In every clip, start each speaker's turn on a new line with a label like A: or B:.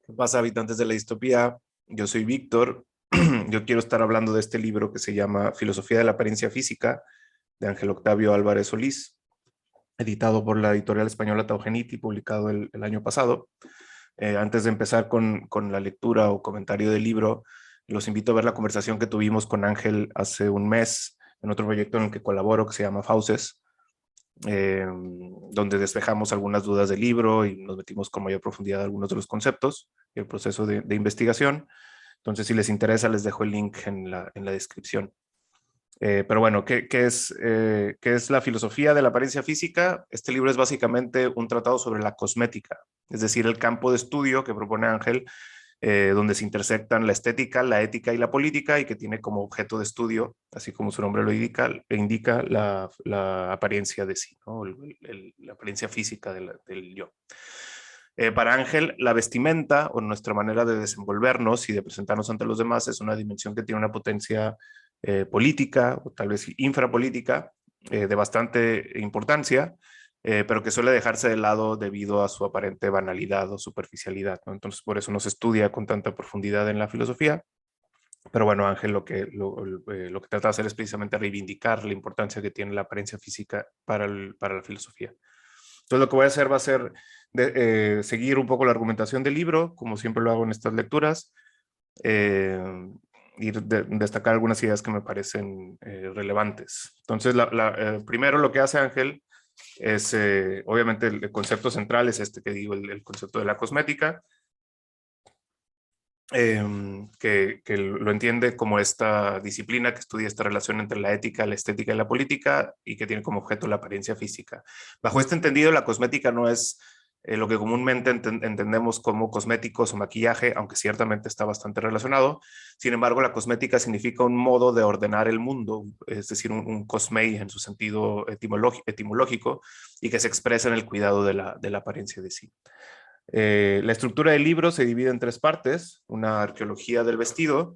A: ¿Qué pasa, habitantes de la distopía? Yo soy Víctor. Yo quiero estar hablando de este libro que se llama Filosofía de la Apariencia Física, de Ángel Octavio Álvarez Solís, editado por la editorial española Taugeniti, publicado el año pasado. Antes de empezar con la lectura o comentario del libro, los invito a ver la conversación que tuvimos con Ángel hace un mes en otro proyecto en el que colaboro, que se llama Fauces, donde despejamos algunas dudas del libro y nos metimos con mayor profundidad en algunos de los conceptos y el proceso de investigación. Entonces, si les interesa, les dejo el link en la descripción. Pero bueno, ¿qué es la filosofía de la apariencia física? Este libro es básicamente un tratado sobre la cosmética, es decir, el campo de estudio que propone Ángel, donde se intersectan la estética, la ética y la política, y que tiene como objeto de estudio, así como su nombre lo indica la apariencia de sí, ¿no? La apariencia física del yo. Para Ángel, la vestimenta o nuestra manera de desenvolvernos y de presentarnos ante los demás es una dimensión que tiene una potencia política o tal vez infrapolítica de bastante importancia, pero que suele dejarse de lado debido a su aparente banalidad o superficialidad, ¿no? Entonces, por eso no se estudia con tanta profundidad en la filosofía. Pero bueno, Ángel lo que trata de hacer es precisamente reivindicar la importancia que tiene la apariencia física para la filosofía. Entonces, lo que voy a hacer va a ser seguir un poco la argumentación del libro, como siempre lo hago en estas lecturas, eh, y destacar algunas ideas que me parecen relevantes. Entonces, primero lo que hace Ángel es, obviamente, el concepto central es este que digo, el concepto de la cosmética, que lo entiende como esta disciplina que estudia esta relación entre la ética, la estética y la política, y que tiene como objeto la apariencia física. Bajo este entendido, la cosmética no es lo que comúnmente entendemos como cosméticos o maquillaje, aunque ciertamente está bastante relacionado. Sin embargo, la cosmética significa un modo de ordenar el mundo, es decir, un cosmei en su sentido etimológico, y que se expresa en el cuidado de la apariencia de sí. La estructura del libro se divide en tres partes: una arqueología del vestido,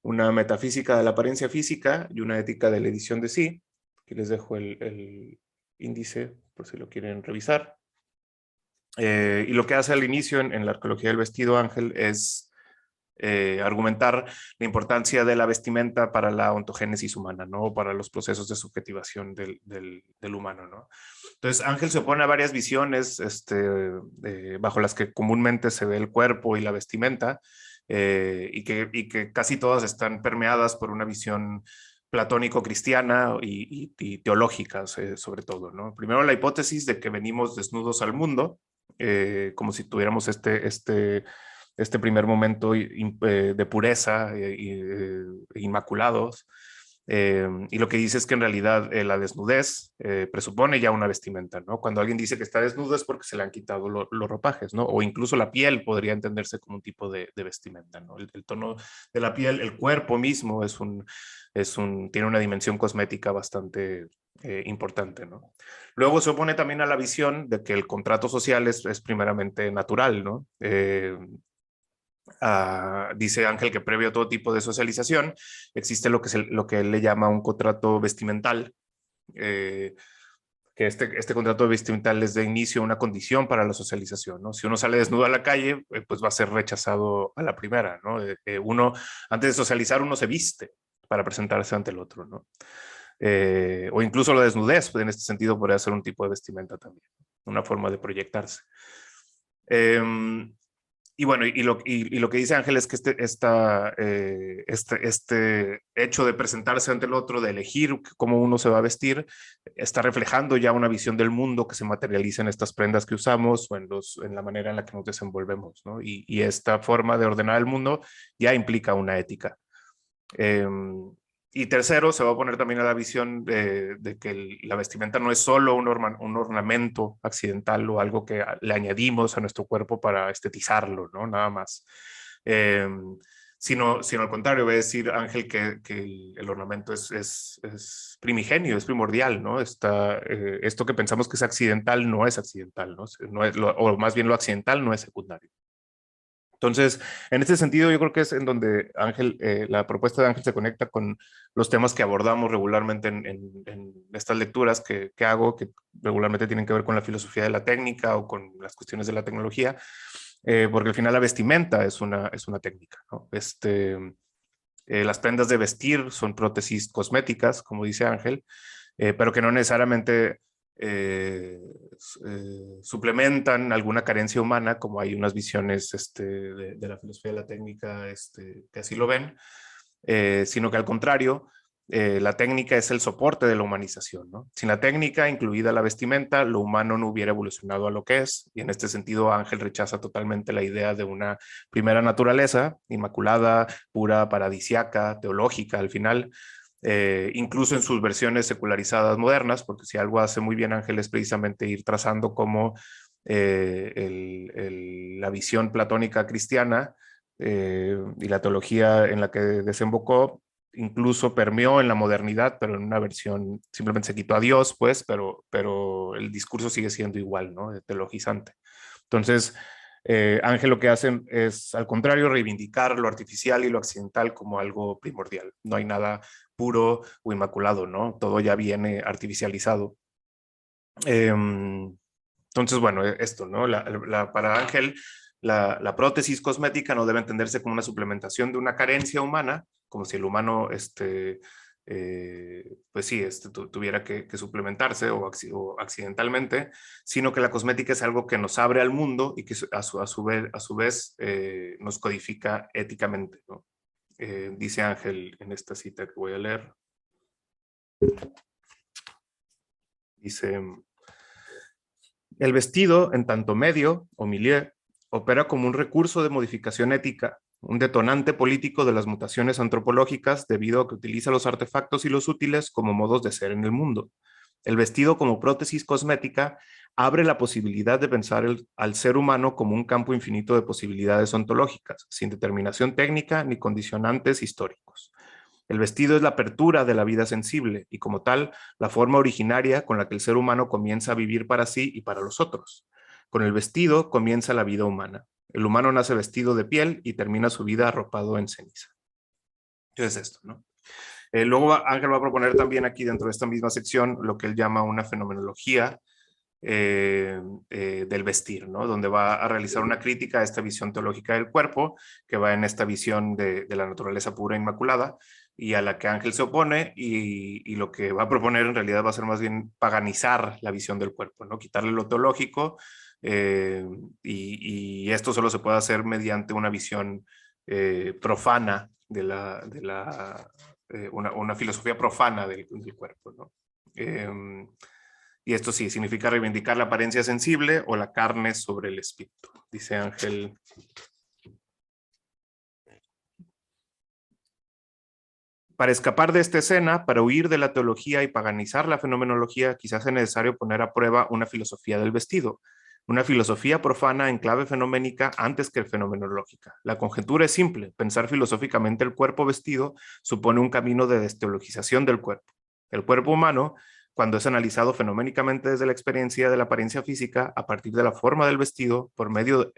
A: una metafísica de la apariencia física y una ética de la edición de sí. Aquí les dejo el índice por si lo quieren revisar. Y lo que hace al inicio en la arqueología del vestido, Ángel, es argumentar la importancia de la vestimenta para la ontogénesis humana, ¿no? Para los procesos de subjetivación del humano, ¿no? Entonces, Ángel se opone a varias visiones bajo las que comúnmente se ve el cuerpo y la vestimenta, y que casi todas están permeadas por una visión platónico-cristiana y teológica, sobre todo, ¿no? Primero, la hipótesis de que venimos desnudos al mundo, como si tuviéramos este primer momento de pureza, inmaculados. Y lo que dice es que en realidad la desnudez presupone ya una vestimenta, ¿no? Cuando alguien dice que está desnudo es porque se le han quitado los ropajes, ¿no? O incluso la piel podría entenderse como un tipo de vestimenta, ¿no? El tono de la piel, el cuerpo mismo tiene una dimensión cosmética bastante importante, ¿no? Luego se opone también a la visión de que el contrato social es primeramente natural, ¿no? Dice Ángel que previo a todo tipo de socialización existe lo que él le llama un contrato vestimental, eh, que este contrato vestimental es de inicio una condición para la socialización, ¿no? Si uno sale desnudo a la calle, pues va a ser rechazado a la primera, ¿no? Antes de socializar, uno se viste para presentarse ante el otro, ¿no? O incluso la desnudez, pues, en este sentido, podría ser un tipo de vestimenta también, una forma de proyectarse. Y bueno, y lo que dice Ángel es que este hecho de presentarse ante el otro, de elegir cómo uno se va a vestir, está reflejando ya una visión del mundo que se materializa en estas prendas que usamos o en la manera en la que nos desenvolvemos, ¿no? Y esta forma de ordenar el mundo ya implica una ética. Eh, y tercero, se va a poner también a la visión de que la vestimenta no es solo un ornamento accidental o algo que le añadimos a nuestro cuerpo para estetizarlo, ¿no? Nada más. Eh, sino al contrario, voy a decir, Ángel, que el ornamento es primigenio, es primordial, ¿no? Esto que pensamos que es accidental no es accidental, ¿no? O más bien lo accidental no es secundario. Entonces, en este sentido, yo creo que es en donde Ángel, la propuesta de Ángel se conecta con los temas que abordamos regularmente en estas lecturas que hago, que regularmente tienen que ver con la filosofía de la técnica o con las cuestiones de la tecnología, porque al final la vestimenta es una técnica, ¿no? Las prendas de vestir son prótesis cosméticas, como dice Ángel, pero que no necesariamente suplementan alguna carencia humana, como hay unas visiones de la filosofía de la técnica que así lo ven, sino que al contrario, la técnica es el soporte de la humanización, ¿no? Sin la técnica, incluida la vestimenta, lo humano no hubiera evolucionado a lo que es, y en este sentido Ángel rechaza totalmente la idea de una primera naturaleza, inmaculada, pura, paradisiaca, teológica al final, incluso en sus versiones secularizadas modernas, porque si algo hace muy bien Ángel es precisamente ir trazando cómo la visión platónica cristiana y la teología en la que desembocó incluso permeó en la modernidad, pero en una versión simplemente se quitó a Dios, pues, pero el discurso sigue siendo igual, ¿no? Teologizante. Entonces, Ángel lo que hacen es, al contrario, reivindicar lo artificial y lo accidental como algo primordial. No hay nada puro o inmaculado, ¿no? Todo ya viene artificializado. Entonces, bueno, esto, ¿no? Para Ángel, la prótesis cosmética no debe entenderse como una suplementación de una carencia humana, como si el humano, pues sí, tuviera que suplementarse o accidentalmente, sino que la cosmética es algo que nos abre al mundo y que a su vez nos codifica éticamente, ¿no? Dice Ángel en esta cita que voy a leer. Dice: el vestido, en tanto medio o milieu, opera como un recurso de modificación ética, un detonante político de las mutaciones antropológicas debido a que utiliza los artefactos y los útiles como modos de ser en el mundo. El vestido como prótesis cosmética abre la posibilidad de pensar al ser humano como un campo infinito de posibilidades ontológicas, sin determinación técnica ni condicionantes históricos. El vestido es la apertura de la vida sensible y como tal, la forma originaria con la que el ser humano comienza a vivir para sí y para los otros. Con el vestido comienza la vida humana. El humano nace vestido de piel y termina su vida arropado en ceniza. Entonces esto, ¿no? Luego Ángel va a proponer también aquí dentro de esta misma sección lo que él llama una fenomenología del vestir, ¿no? Donde va a realizar una crítica a esta visión teológica del cuerpo, que va en esta visión de la naturaleza pura e inmaculada, y a la que Ángel se opone, y lo que va a proponer en realidad va a ser más bien paganizar la visión del cuerpo, ¿no? Quitarle lo teológico, y esto solo se puede hacer mediante una visión profana una filosofía profana del cuerpo, ¿no? Y esto sí, significa reivindicar la apariencia sensible o la carne sobre el espíritu, dice Ángel. Para escapar de esta escena, para huir de la teología y paganizar la fenomenología, quizás es necesario poner a prueba una filosofía del vestido, una filosofía profana en clave fenoménica antes que fenomenológica. La conjetura es simple: pensar filosóficamente el cuerpo vestido supone un camino de desteologización del cuerpo. El cuerpo humano, cuando es analizado fenoménicamente desde la experiencia de la apariencia física, a partir de la forma del vestido, por medio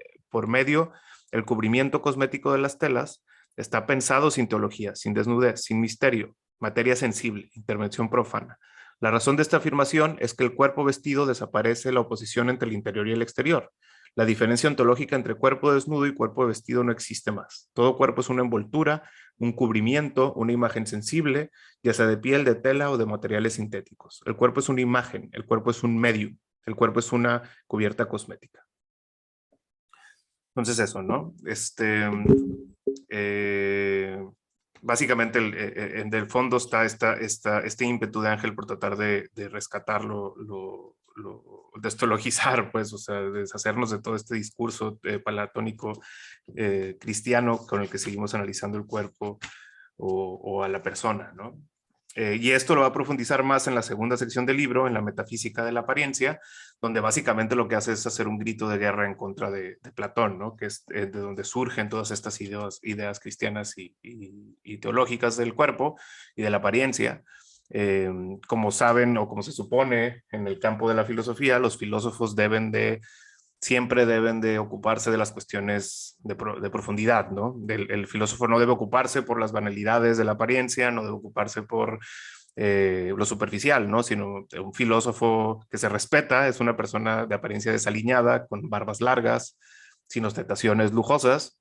A: del cubrimiento cosmético de las telas, está pensado sin teología, sin desnudez, sin misterio, materia sensible, intervención profana. La razón de esta afirmación es que el cuerpo vestido desaparece la oposición entre el interior y el exterior. La diferencia ontológica entre cuerpo desnudo y cuerpo vestido no existe más. Todo cuerpo es una envoltura, un cubrimiento, una imagen sensible, ya sea de piel, de tela o de materiales sintéticos. El cuerpo es una imagen, el cuerpo es un medium, el cuerpo es una cubierta cosmética. Entonces eso, ¿no? Básicamente en el fondo está este ímpetu de Ángel por tratar de rescatarlo, destologizar, pues, o sea, deshacernos de todo este discurso platónico cristiano con el que seguimos analizando el cuerpo o a la persona, ¿no? Y esto lo va a profundizar más en la segunda sección del libro, en la metafísica de la apariencia, donde básicamente lo que hace es hacer un grito de guerra en contra de Platón, ¿no? Que es de donde surgen todas estas ideas cristianas y teológicas del cuerpo y de la apariencia. Como saben o como se supone en el campo de la filosofía, los filósofos siempre deben de ocuparse de las cuestiones de profundidad, ¿no? El filósofo no debe ocuparse por las banalidades de la apariencia, no debe ocuparse por lo superficial, ¿no? Sino un filósofo que se respeta es una persona de apariencia desaliñada, con barbas largas, sin ostentaciones lujosas.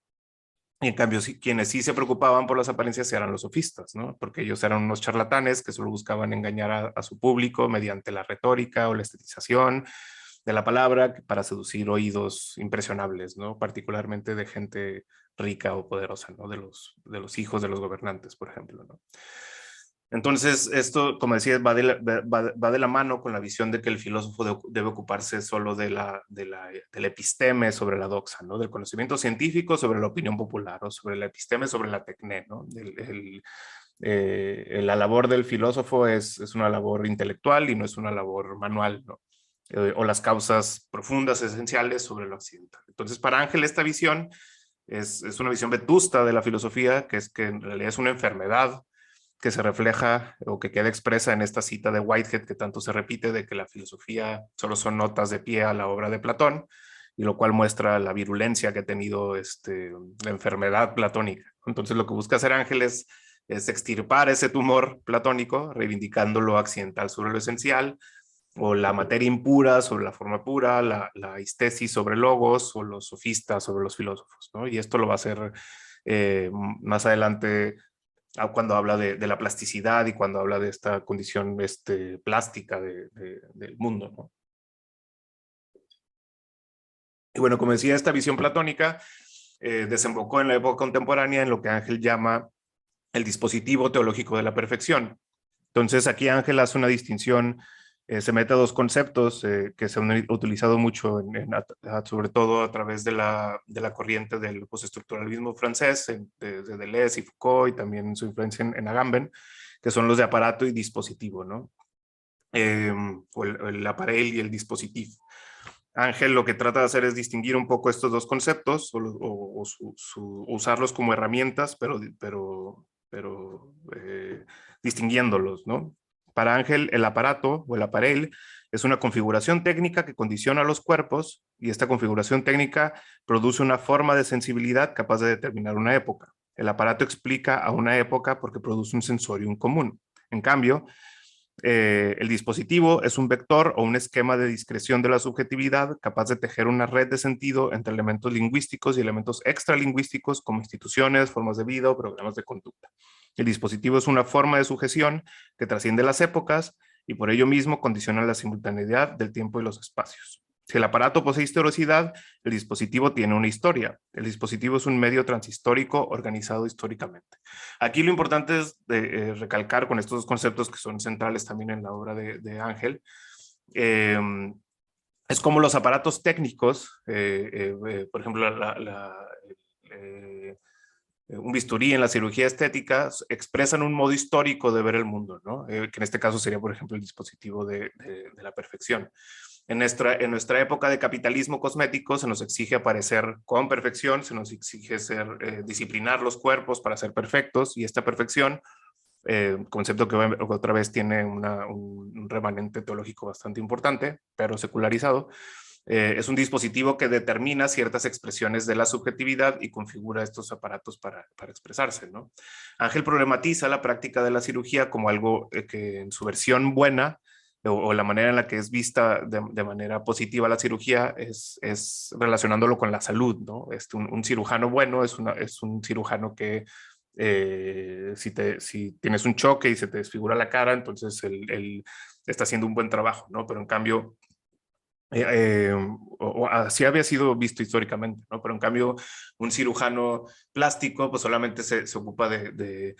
A: Y en cambio, quienes sí se preocupaban por las apariencias eran los sofistas, ¿no? Porque ellos eran unos charlatanes que solo buscaban engañar a su público mediante la retórica o la estetización de la palabra para seducir oídos impresionables, ¿no? Particularmente de gente rica o poderosa, ¿no? De los hijos de los gobernantes, por ejemplo, ¿no? Entonces, esto, como decía, va de la mano con la visión de que el filósofo debe ocuparse solo del episteme sobre la doxa, ¿no? Del conocimiento científico sobre la opinión popular, o sobre la episteme sobre la tecné, ¿no? La labor del filósofo es una labor intelectual y no es una labor manual, ¿no? O las causas profundas, esenciales sobre lo accidental. Entonces, para Ángel, esta visión es una visión vetusta de la filosofía, que es que en realidad es una enfermedad que se refleja o que queda expresa en esta cita de Whitehead que tanto se repite de que la filosofía solo son notas de pie a la obra de Platón, y lo cual muestra la virulencia que ha tenido la enfermedad platónica. Entonces lo que busca hacer Ángeles es extirpar ese tumor platónico, reivindicando lo accidental sobre lo esencial, o la materia impura sobre la forma pura, la estesis sobre logos, o los sofistas sobre los filósofos, ¿no? Y esto lo va a hacer más adelante cuando habla de la plasticidad y cuando habla de esta condición plástica del mundo, ¿no? Y bueno, como decía, esta visión platónica desembocó en la época contemporánea en lo que Ángel llama el dispositivo teológico de la perfección. Entonces aquí Ángel hace una distinción, se mete a dos conceptos que se han utilizado mucho, sobre todo a través de la corriente del postestructuralismo francés, de Deleuze y Foucault, y también su influencia en Agamben, que son los de aparato y dispositivo, ¿no? O el aparel y el dispositivo. Ángel lo que trata de hacer es distinguir un poco estos dos conceptos o usarlos como herramientas, pero distinguiéndolos, ¿no? Para Ángel, el aparato o el aparel es una configuración técnica que condiciona los cuerpos, y esta configuración técnica produce una forma de sensibilidad capaz de determinar una época. El aparato explica a una época porque produce un sensorium común. En cambio, el dispositivo es un vector o un esquema de discreción de la subjetividad capaz de tejer una red de sentido entre elementos lingüísticos y elementos extralingüísticos como instituciones, formas de vida o programas de conducta. El dispositivo es una forma de sujeción que trasciende las épocas y por ello mismo condiciona la simultaneidad del tiempo y los espacios. Si el aparato posee historicidad, el dispositivo tiene una historia. El dispositivo es un medio transhistórico organizado históricamente. Aquí lo importante es recalcar con estos dos conceptos que son centrales también en la obra de Ángel, eh, es como los aparatos técnicos, por ejemplo, eh, un bisturí en la cirugía estética, expresan un modo histórico de ver el mundo, ¿no? Que en este caso sería, por ejemplo, el dispositivo de la perfección. En nuestra época de capitalismo cosmético se nos exige aparecer con perfección, se nos exige disciplinar los cuerpos para ser perfectos, y esta perfección, concepto que otra vez tiene un remanente teológico bastante importante, pero secularizado, es un dispositivo que determina ciertas expresiones de la subjetividad y configura estos aparatos para expresarse, ¿no? Ángel problematiza la práctica de la cirugía como algo que en su versión buena, o la manera en la que es vista de manera positiva la cirugía, es relacionándolo con la salud, ¿no? Un cirujano bueno es un cirujano que si tienes un choque y se te desfigura la cara, entonces él está haciendo un buen trabajo, ¿no? Pero en cambio, o así había sido visto históricamente, ¿no? Pero en cambio, un cirujano plástico pues solamente se ocupa de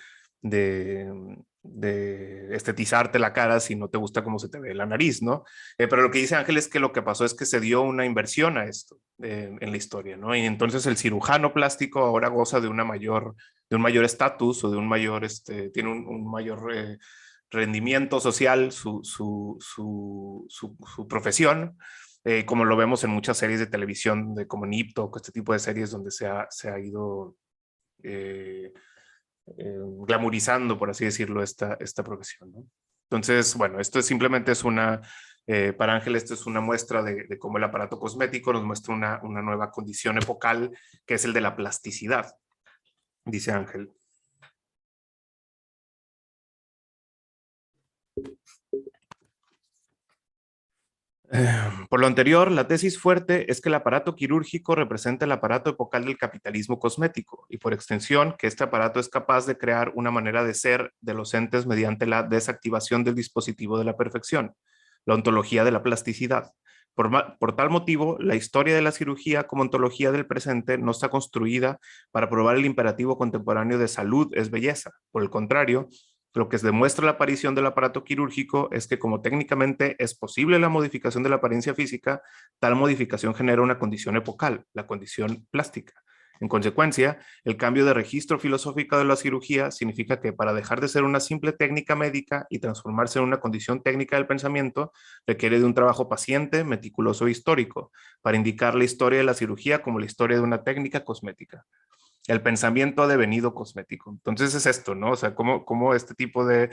A: estetizarte la cara si no te gusta cómo se te ve la nariz, ¿no? Pero lo que dice Ángel es que lo que pasó es que se dio una inversión a esto en la historia, ¿no? Y entonces el cirujano plástico ahora goza de un mayor estatus, o tiene un mayor rendimiento social, su profesión, como lo vemos en muchas series de televisión, como Nipto, este tipo de series donde se ha ido eh, glamorizando, por así decirlo, esta profesión, ¿no? Entonces, bueno, esto simplemente para Ángel, esto es una muestra de cómo el aparato cosmético nos muestra una nueva condición epocal, que es el de la plasticidad, dice Ángel. Por lo anterior, la tesis fuerte es que el aparato quirúrgico representa el aparato epocal del capitalismo cosmético y por extensión que este aparato es capaz de crear una manera de ser de los entes mediante la desactivación del dispositivo de la perfección, la ontología de la plasticidad. Por tal motivo, la historia de la cirugía como ontología del presente no está construida para probar el imperativo contemporáneo de salud es belleza. Por el contrario, lo que demuestra la aparición del aparato quirúrgico es que como técnicamente es posible la modificación de la apariencia física, tal modificación genera una condición epocal, la condición plástica. En consecuencia, el cambio de registro filosófico de la cirugía significa que para dejar de ser una simple técnica médica y transformarse en una condición técnica del pensamiento, requiere de un trabajo paciente, meticuloso e histórico, para indicar la historia de la cirugía como la historia de una técnica cosmética. El pensamiento ha devenido cosmético. Entonces es esto, ¿no? O sea, cómo este tipo de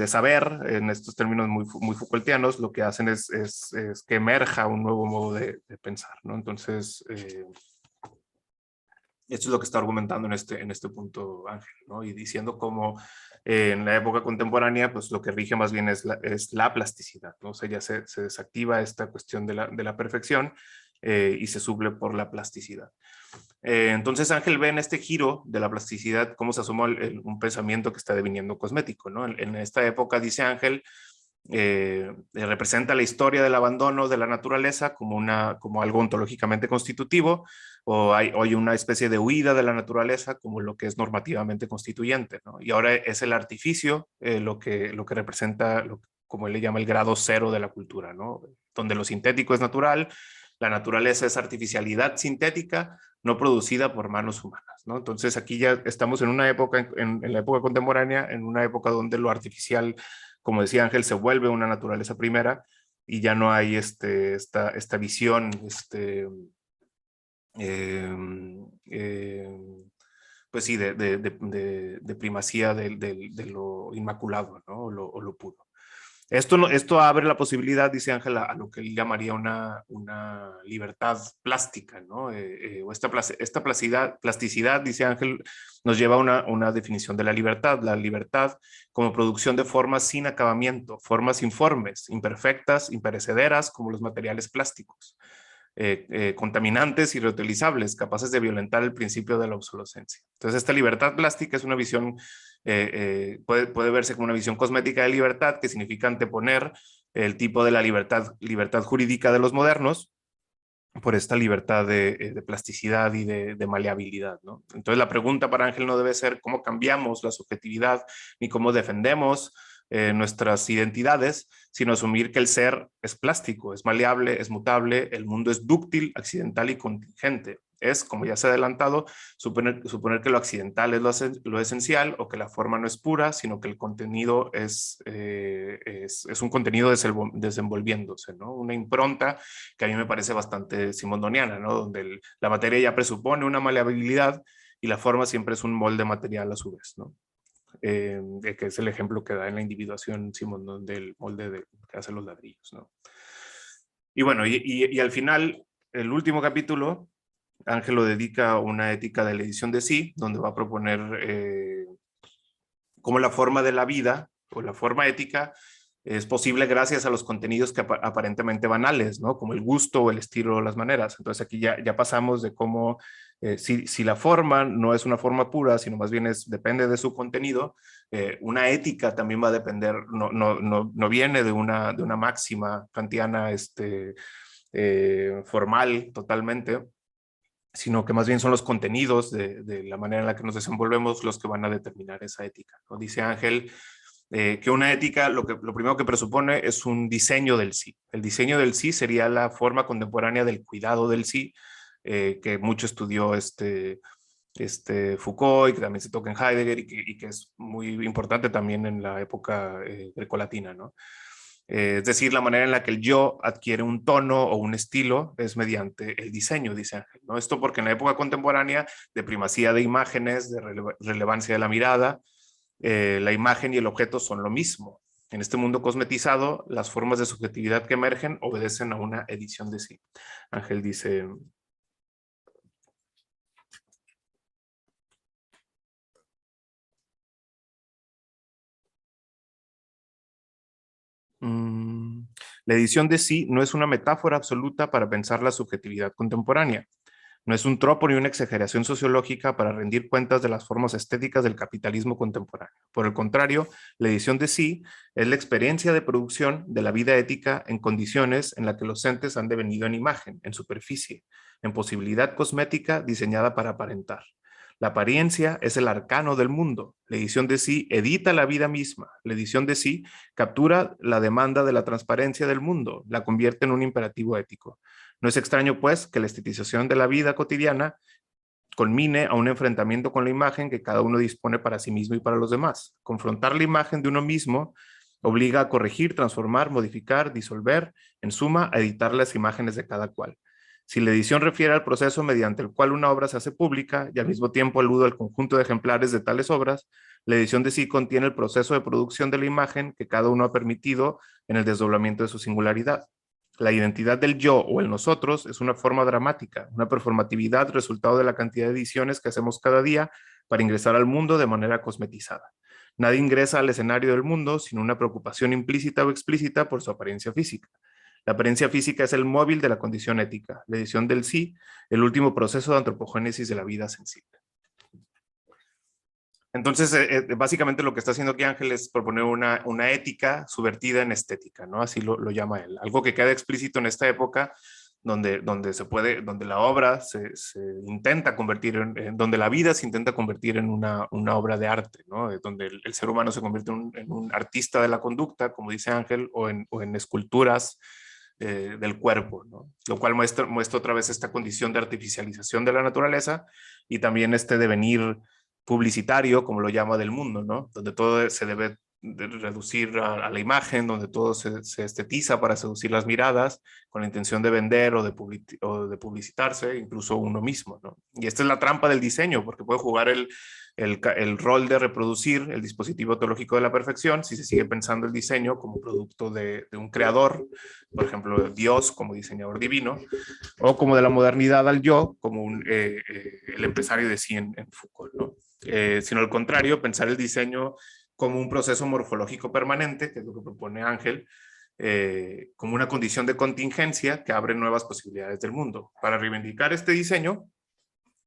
A: saber, en estos términos muy Foucaultianos, lo que hacen es que emerja un nuevo modo de pensar, ¿no? Entonces, esto es lo que está argumentando en este punto Ángel, ¿no? Y diciendo cómo en la época contemporánea, pues lo que rige más bien es la plasticidad, ¿no? O sea, ya se desactiva esta cuestión de la perfección y se suple por la plasticidad. Entonces Ángel ve en este giro de la plasticidad cómo se asoma un pensamiento que está deviniendo cosmético, ¿no? En esta época, dice Ángel, representa la historia del abandono de la naturaleza como algo ontológicamente constitutivo, o hay una especie de huida de la naturaleza como lo que es normativamente constituyente, ¿no? Y ahora es el artificio lo que representa, como él le llama, el grado cero de la cultura, ¿no? Donde lo sintético es natural, la naturaleza es artificialidad sintética, no producida por manos humanas, ¿no? Entonces aquí ya estamos en una época, en la época contemporánea, en una época donde lo artificial, como decía Ángel, se vuelve una naturaleza primera y ya no hay esta visión, eh, eh, pues sí, de primacía de lo inmaculado, ¿no? O lo puro. Esto, no, esto abre la posibilidad, dice Ángela, a lo que él llamaría una libertad plástica, ¿no? O esta plasticidad, dice Ángel, nos lleva a una definición de la libertad como producción de formas sin acabamiento, formas informes, imperfectas, imperecederas, como los materiales plásticos, contaminantes y reutilizables, capaces de violentar el principio de la obsolescencia. Entonces, esta libertad plástica es una visión puede verse como una visión cosmética de libertad, que significa anteponer el tipo de la libertad jurídica de los modernos por esta libertad de plasticidad y de maleabilidad, ¿no? Entonces la pregunta para Ángel no debe ser cómo cambiamos la subjetividad ni cómo defendemos nuestras identidades, sino asumir que el ser es plástico, es maleable, es mutable, el mundo es dúctil, accidental y contingente. Es, como ya se ha adelantado, suponer que lo accidental es lo esencial o que la forma no es pura, sino que el contenido es un contenido desenvolviéndose, ¿no? Una impronta que a mí me parece bastante simondoniana, ¿no? Donde la materia ya presupone una maleabilidad y la forma siempre es un molde material a su vez, ¿no? Que es el ejemplo que da en la individuación Simondón del que hace los ladrillos, ¿no? Y bueno, y al final, el último capítulo, Ángel lo dedica a una ética de la edición de sí, donde va a proponer cómo la forma de la vida o la forma ética es posible gracias a los contenidos que aparentemente banales, ¿no? Como el gusto o el estilo o las maneras. Entonces aquí ya pasamos de cómo, si la forma no es una forma pura, sino más bien depende de su contenido, una ética también va a depender, no viene de una máxima kantiana formal totalmente, sino que más bien son los contenidos de la manera en la que nos desenvolvemos los que van a determinar esa ética, ¿no? Dice Ángel que una ética lo primero que presupone es un diseño del sí. El diseño del sí sería la forma contemporánea del cuidado del sí, que mucho estudió Foucault y que también se toca en Heidegger y que es muy importante también en la época grecolatina, ¿no? Es decir, la manera en la que el yo adquiere un tono o un estilo es mediante el diseño, dice Ángel, ¿no? Esto porque en la época contemporánea de primacía de imágenes, de relevancia de la mirada, la imagen y el objeto son lo mismo. En este mundo cosmetizado, las formas de subjetividad que emergen obedecen a una edición de sí. Ángel dice, La edición de sí no es una metáfora absoluta para pensar la subjetividad contemporánea. No es un tropo ni una exageración sociológica para rendir cuentas de las formas estéticas del capitalismo contemporáneo. Por el contrario, la edición de sí es la experiencia de producción de la vida ética en condiciones en las que los entes han devenido en imagen, en superficie, en posibilidad cosmética diseñada para aparentar. La apariencia es el arcano del mundo. La edición de sí edita la vida misma. La edición de sí captura la demanda de la transparencia del mundo, la convierte en un imperativo ético. No es extraño, pues, que la estetización de la vida cotidiana culmine a un enfrentamiento con la imagen que cada uno dispone para sí mismo y para los demás. Confrontar la imagen de uno mismo obliga a corregir, transformar, modificar, disolver, en suma, a editar las imágenes de cada cual. Si la edición refiere al proceso mediante el cual una obra se hace pública y al mismo tiempo alude al conjunto de ejemplares de tales obras, la edición de sí contiene el proceso de producción de la imagen que cada uno ha permitido en el desdoblamiento de su singularidad. La identidad del yo o el nosotros es una forma dramática, una performatividad resultado de la cantidad de ediciones que hacemos cada día para ingresar al mundo de manera cosmetizada. Nadie ingresa al escenario del mundo sin una preocupación implícita o explícita por su apariencia física. La apariencia física es el móvil de la condición ética, la edición del sí, el último proceso de antropogénesis de la vida sensible. Entonces, básicamente lo que está haciendo aquí Ángel es proponer una ética subvertida en estética, ¿no? Así lo llama él. Algo que queda explícito en esta época donde la obra se intenta convertir donde la vida se intenta convertir en una obra de arte, ¿no? Donde el ser humano se convierte en un artista de la conducta, como dice Ángel, o en esculturas del cuerpo, ¿no? Lo cual muestra otra vez esta condición de artificialización de la naturaleza y también este devenir publicitario, como lo llama, del mundo, ¿no? Donde todo se debe de reducir a la imagen, donde todo se estetiza para seducir las miradas, con la intención de vender o de publicitarse, incluso uno mismo, ¿no? Y esta es la trampa del diseño, porque puede jugar el rol de reproducir el dispositivo teológico de la perfección si se sigue pensando el diseño como producto de un creador, por ejemplo, Dios como diseñador divino, o como de la modernidad al yo, como el empresario de sí en Foucault, ¿no? Sino al contrario, pensar el diseño como un proceso morfológico permanente, que es lo que propone Ángel, como una condición de contingencia que abre nuevas posibilidades del mundo. Para reivindicar este diseño,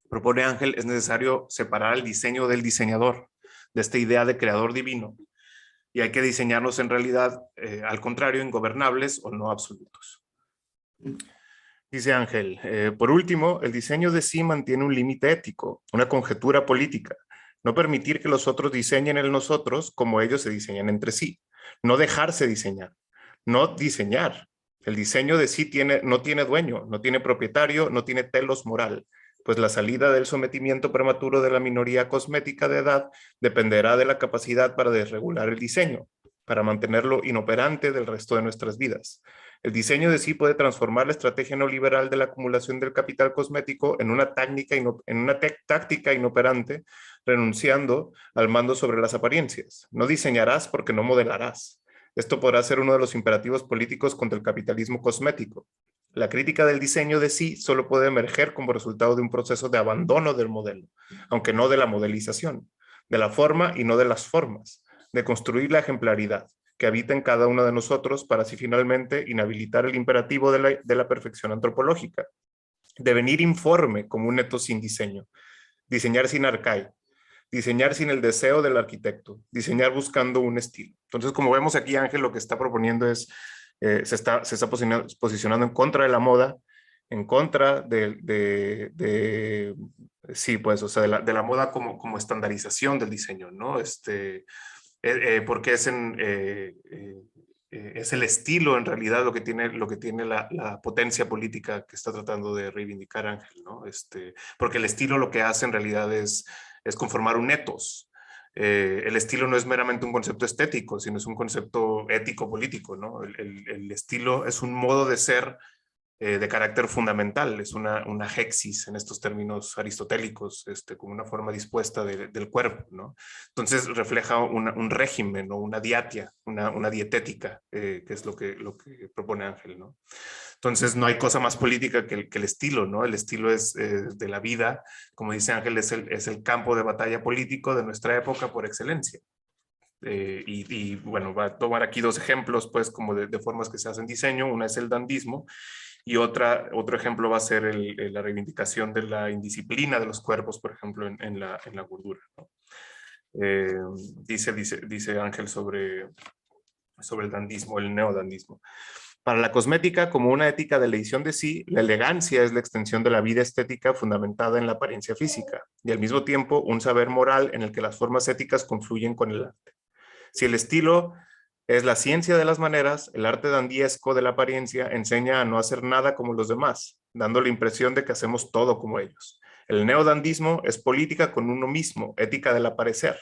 A: propone Ángel, es necesario separar el diseño del diseñador, de esta idea de creador divino, y hay que diseñarlos en realidad, al contrario, ingobernables o no absolutos. Dice Ángel, por último, el diseño de sí mantiene un límite ético, una conjetura política. No permitir que los otros diseñen en nosotros como ellos se diseñan entre sí. No dejarse diseñar. No diseñar. El diseño de sí no tiene dueño, no tiene propietario, no tiene telos moral, pues la salida del sometimiento prematuro de la minoría cosmética de edad dependerá de la capacidad para desregular el diseño, para mantenerlo inoperante del resto de nuestras vidas. El diseño de sí puede transformar la estrategia neoliberal de la acumulación del capital cosmético en una táctica inoperante, renunciando al mando sobre las apariencias. No diseñarás porque no modelarás. Esto podrá ser uno de los imperativos políticos contra el capitalismo cosmético. La crítica del diseño de sí solo puede emerger como resultado de un proceso de abandono del modelo, aunque no de la modelización, de la forma y no de las formas, de construir la ejemplaridad que habita en cada uno de nosotros para así finalmente inhabilitar el imperativo de la perfección antropológica. Devenir informe como un etos sin diseño, diseñar sin arcaico, diseñar sin el deseo del arquitecto, diseñar buscando un estilo. Entonces, como vemos aquí, Ángel lo que está proponiendo es, se está posicionando en contra de la moda, en contra sí, pues, o sea, de la moda como estandarización del diseño, ¿no? Porque es es el estilo en realidad lo que tiene la potencia política que está tratando de reivindicar Ángel, ¿no? Porque el estilo lo que hace en realidad es conformar un etos. El estilo no es meramente un concepto estético, sino es un concepto ético-político, ¿no? El estilo es un modo de ser de carácter fundamental, es una hexis en estos términos aristotélicos, como una forma dispuesta del cuerpo, ¿no? Entonces refleja un régimen o una diatia, una dietética, que es lo que propone Ángel, ¿no? Entonces no hay cosa más política que el estilo, ¿no? El estilo es de la vida, como dice Ángel, es el campo de batalla político de nuestra época por excelencia. Bueno, va a tomar aquí dos ejemplos, pues, como de formas que se hacen diseño. Una es el dandismo y otro ejemplo va a ser la reivindicación de la indisciplina de los cuerpos, por ejemplo, en la gordura, ¿no? Eh, dice Ángel sobre el dandismo, el neodandismo. Para la cosmética, como una ética de la edición de sí, la elegancia es la extensión de la vida estética fundamentada en la apariencia física y al mismo tiempo un saber moral en el que las formas éticas confluyen con el arte. Si el estilo es la ciencia de las maneras, el arte dandiesco de la apariencia enseña a no hacer nada como los demás, dando la impresión de que hacemos todo como ellos. El neodandismo es política con uno mismo, ética del aparecer.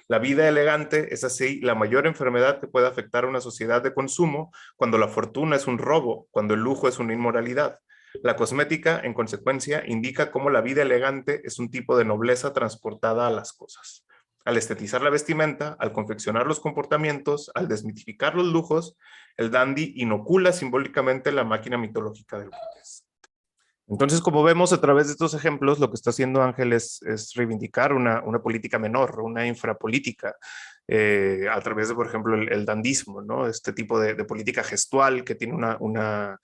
A: La vida elegante es así la mayor enfermedad que puede afectar a una sociedad de consumo cuando la fortuna es un robo, cuando el lujo es una inmoralidad. La cosmética, en consecuencia, indica cómo la vida elegante es un tipo de nobleza transportada a las cosas. Al estetizar la vestimenta, al confeccionar los comportamientos, al desmitificar los lujos, el dandy inocula simbólicamente la máquina mitológica del burgués. Entonces, como vemos a través de estos ejemplos, lo que está haciendo Ángel es reivindicar una política menor, una infrapolítica, a través de, por ejemplo, el dandismo, ¿no? Este tipo de política gestual que tiene una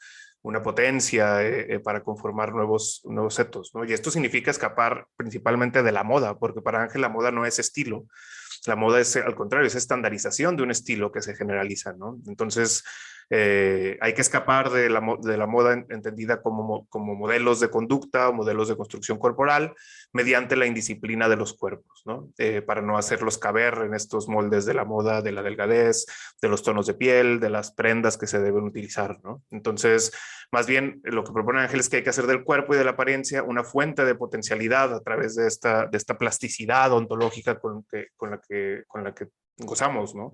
A: potencia para conformar nuevos setos, ¿no? Y esto significa escapar principalmente de la moda, porque para Ángel la moda no es estilo. La moda es, al contrario, es estandarización de un estilo que se generaliza, ¿no? Entonces, hay que escapar de la moda entendida como modelos de conducta o modelos de construcción corporal mediante la indisciplina de los cuerpos, ¿no? Para no hacerlos caber en estos moldes de la moda, de la delgadez, de los tonos de piel, de las prendas que se deben utilizar, ¿no? Entonces, más bien, lo que propone Ángel es que hay que hacer del cuerpo y de la apariencia una fuente de potencialidad a través de esta plasticidad ontológica con la que gozamos, ¿no?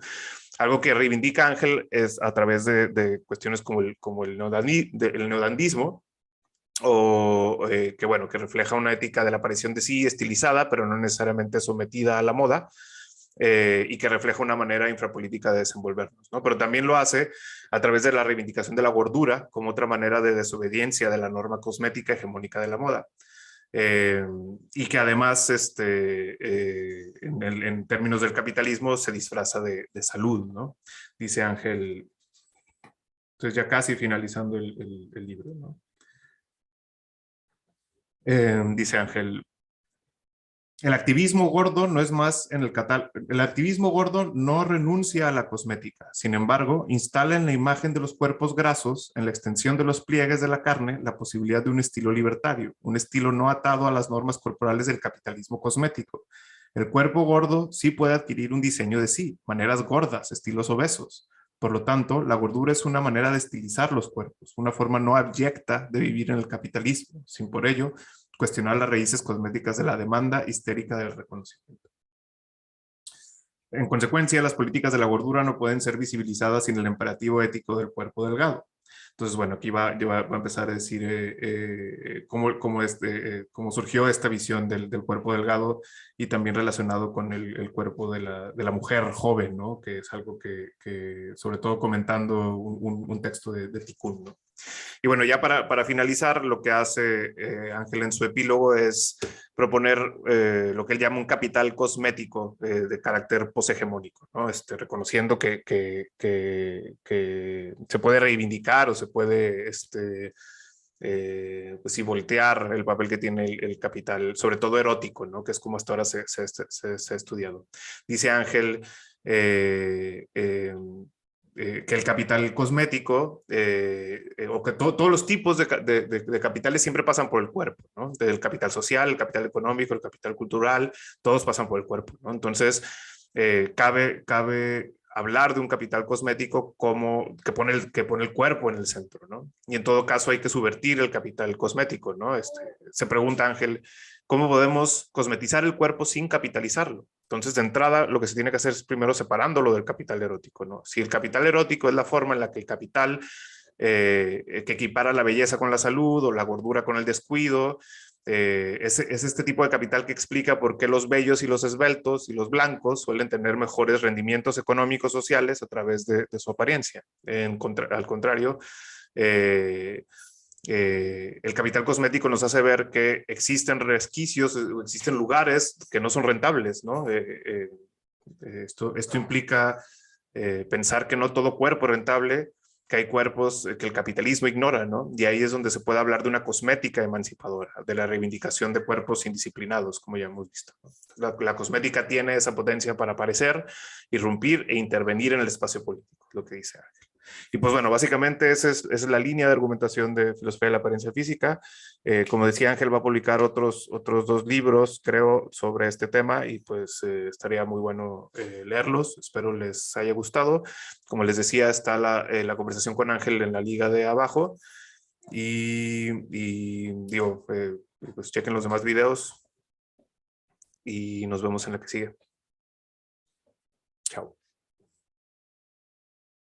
A: Algo que reivindica Ángel es a través de cuestiones como el neodandismo, que refleja una ética de la aparición de sí estilizada, pero no necesariamente sometida a la moda, y que refleja una manera infrapolítica de desenvolvernos, ¿no? Pero también lo hace a través de la reivindicación de la gordura como otra manera de desobediencia de la norma cosmética hegemónica de la moda. Y que además en términos del capitalismo se disfraza de salud, ¿no? Dice Ángel, entonces ya casi finalizando el libro, ¿no? Dice Ángel, el activismo gordo no es más en el catálogo. El activismo gordo no renuncia a la cosmética. Sin embargo, instala en la imagen de los cuerpos grasos, en la extensión de los pliegues de la carne, la posibilidad de un estilo libertario, un estilo no atado a las normas corporales del capitalismo cosmético. El cuerpo gordo sí puede adquirir un diseño de sí, maneras gordas, estilos obesos. Por lo tanto, la gordura es una manera de estilizar los cuerpos, una forma no abyecta de vivir en el capitalismo, sin por ello cuestionar las raíces cosméticas de la demanda histérica del reconocimiento. En consecuencia, las políticas de la gordura no pueden ser visibilizadas sin el imperativo ético del cuerpo delgado. Entonces, bueno, aquí va a empezar a decir cómo surgió esta visión del cuerpo delgado y también relacionado con el cuerpo de la mujer joven, ¿no? Que es algo que sobre todo comentando un texto de Tikkun, ¿no? Y bueno, ya para finalizar, lo que hace Ángel en su epílogo es proponer lo que él llama un capital cosmético de carácter poshegemónico, ¿no? Reconociendo que se puede reivindicar o se puede pues sí, voltear el papel que tiene el capital, sobre todo erótico, ¿no? Que es como hasta ahora se ha estudiado. Dice Ángel, que el capital cosmético, o que todos los tipos de capitales siempre pasan por el cuerpo, ¿no? El capital social, el capital económico, el capital cultural, todos pasan por el cuerpo, ¿no? Entonces, cabe hablar de un capital cosmético como que pone el cuerpo en el centro, ¿no? Y en todo caso hay que subvertir el capital cosmético, ¿no? Se pregunta Ángel, ¿cómo podemos cosmetizar el cuerpo sin capitalizarlo? Entonces, de entrada, lo que se tiene que hacer es primero separándolo del capital erótico, ¿no? Si el capital erótico es la forma en la que el capital que equipara la belleza con la salud o la gordura con el descuido, es este tipo de capital que explica por qué los bellos y los esbeltos y los blancos suelen tener mejores rendimientos económicos sociales a través de su apariencia. Al contrario, el capital cosmético nos hace ver que existen resquicios, existen lugares que no son rentables, ¿no? Esto implica pensar que no todo cuerpo es rentable, que hay cuerpos que el capitalismo ignora, ¿no? Y ahí es donde se puede hablar de una cosmética emancipadora, de la reivindicación de cuerpos indisciplinados, como ya hemos visto, ¿no? La cosmética tiene esa potencia para aparecer, irrumpir e intervenir en el espacio político, lo que dice Ángel. Y pues bueno, básicamente esa es la línea de argumentación de filosofía de la apariencia física. Como decía Ángel, va a publicar otros 2 libros, creo, sobre este tema y pues estaría muy bueno leerlos. Espero les haya gustado. Como les decía, está la conversación con Ángel en la liga de abajo y digo, pues chequen los demás videos y nos vemos en la que sigue. Chao.